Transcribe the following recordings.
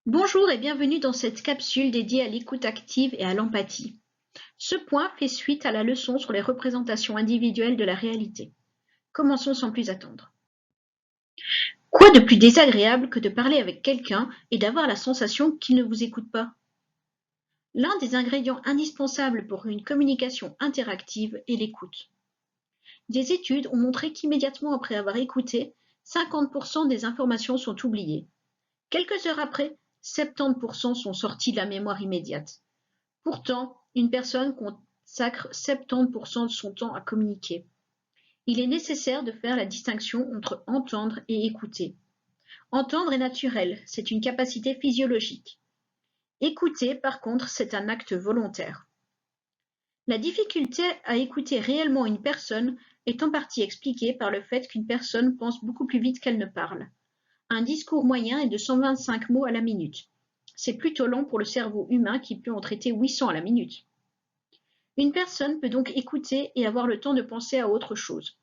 Bonjour et bienvenue dans cette capsule dédiée à l'écoute active et à l'empathie. Ce point fait suite à la leçon sur les représentations individuelles de la réalité. Commençons sans plus attendre. Quoi de plus désagréable que de parler avec quelqu'un et d'avoir la sensation qu'il ne vous écoute pas? L'un des ingrédients indispensables pour une communication interactive est l'écoute. Des études ont montré qu'immédiatement après avoir écouté, 50% des informations sont oubliées. Quelques heures après, 70% sont sortis de la mémoire immédiate. Pourtant, une personne consacre 70% de son temps à communiquer. Il est nécessaire de faire la distinction entre entendre et écouter. Entendre est naturel, c'est une capacité physiologique. Écouter, par contre, c'est un acte volontaire. La difficulté à écouter réellement une personne est en partie expliquée par le fait qu'une personne pense beaucoup plus vite qu'elle ne parle. Un discours moyen est de 125 mots à la minute. C'est plutôt lent pour le cerveau humain qui peut en traiter 800 à la minute. Une personne peut donc écouter et avoir le temps de penser à autre chose.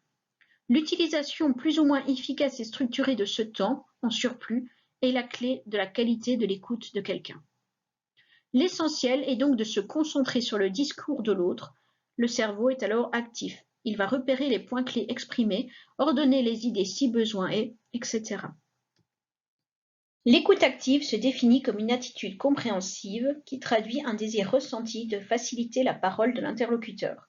L'utilisation plus ou moins efficace et structurée de ce temps, en surplus, est la clé de la qualité de l'écoute de quelqu'un. L'essentiel est donc de se concentrer sur le discours de l'autre. Le cerveau est alors actif. Il va repérer les points clés exprimés, ordonner les idées si besoin est, etc. L'écoute active se définit comme une attitude compréhensive qui traduit un désir ressenti de faciliter la parole de l'interlocuteur.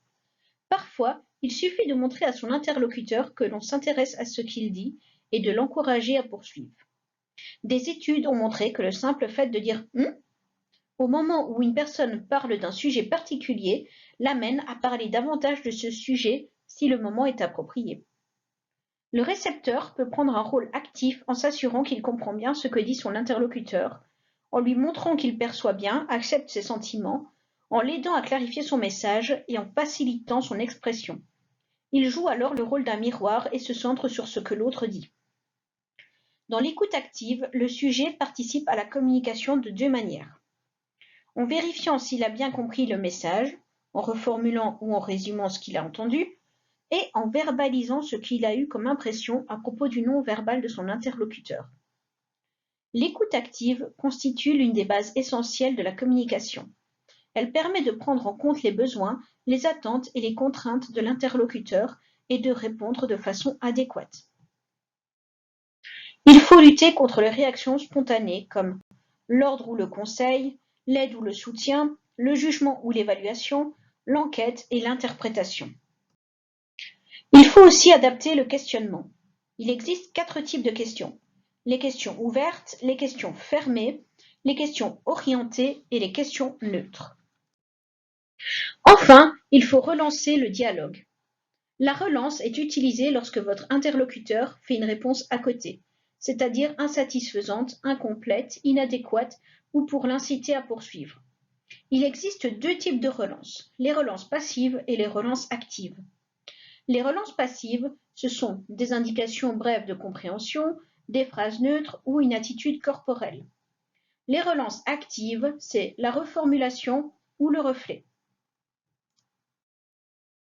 Parfois, il suffit de montrer à son interlocuteur que l'on s'intéresse à ce qu'il dit et de l'encourager à poursuivre. Des études ont montré que le simple fait de dire au moment où une personne parle d'un sujet particulier l'amène à parler davantage de ce sujet si le moment est approprié. Le récepteur peut prendre un rôle actif en s'assurant qu'il comprend bien ce que dit son interlocuteur, en lui montrant qu'il perçoit bien, accepte ses sentiments, en l'aidant à clarifier son message et en facilitant son expression. Il joue alors le rôle d'un miroir et se centre sur ce que l'autre dit. Dans l'écoute active, le sujet participe à la communication de deux manières. En vérifiant s'il a bien compris le message, en reformulant ou en résumant ce qu'il a entendu, et en verbalisant ce qu'il a eu comme impression à propos du non-verbal de son interlocuteur. L'écoute active constitue l'une des bases essentielles de la communication. Elle permet de prendre en compte les besoins, les attentes et les contraintes de l'interlocuteur et de répondre de façon adéquate. Il faut lutter contre les réactions spontanées comme l'ordre ou le conseil, l'aide ou le soutien, le jugement ou l'évaluation, l'enquête et l'interprétation. Il faut aussi adapter le questionnement. Il existe 4 types de questions. Les questions ouvertes, les questions fermées, les questions orientées et les questions neutres. Enfin, il faut relancer le dialogue. La relance est utilisée lorsque votre interlocuteur fait une réponse à côté, c'est-à-dire insatisfaisante, incomplète, inadéquate ou pour l'inciter à poursuivre. Il existe 2 types de relances, les relances passives et les relances actives. Les relances passives, ce sont des indications brèves de compréhension, des phrases neutres ou une attitude corporelle. Les relances actives, c'est la reformulation ou le reflet.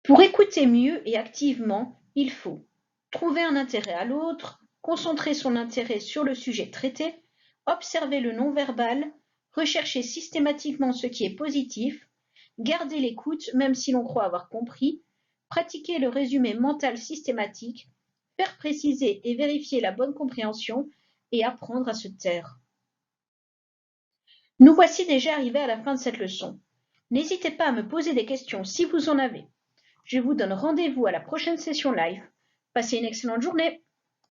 Pour écouter mieux et activement, il faut trouver un intérêt à l'autre, concentrer son intérêt sur le sujet traité, observer le non-verbal, rechercher systématiquement ce qui est positif, garder l'écoute même si l'on croit avoir compris, pratiquer le résumé mental systématique, faire préciser et vérifier la bonne compréhension et apprendre à se taire. Nous voici déjà arrivés à la fin de cette leçon. N'hésitez pas à me poser des questions si vous en avez. Je vous donne rendez-vous à la prochaine session live. Passez une excellente journée.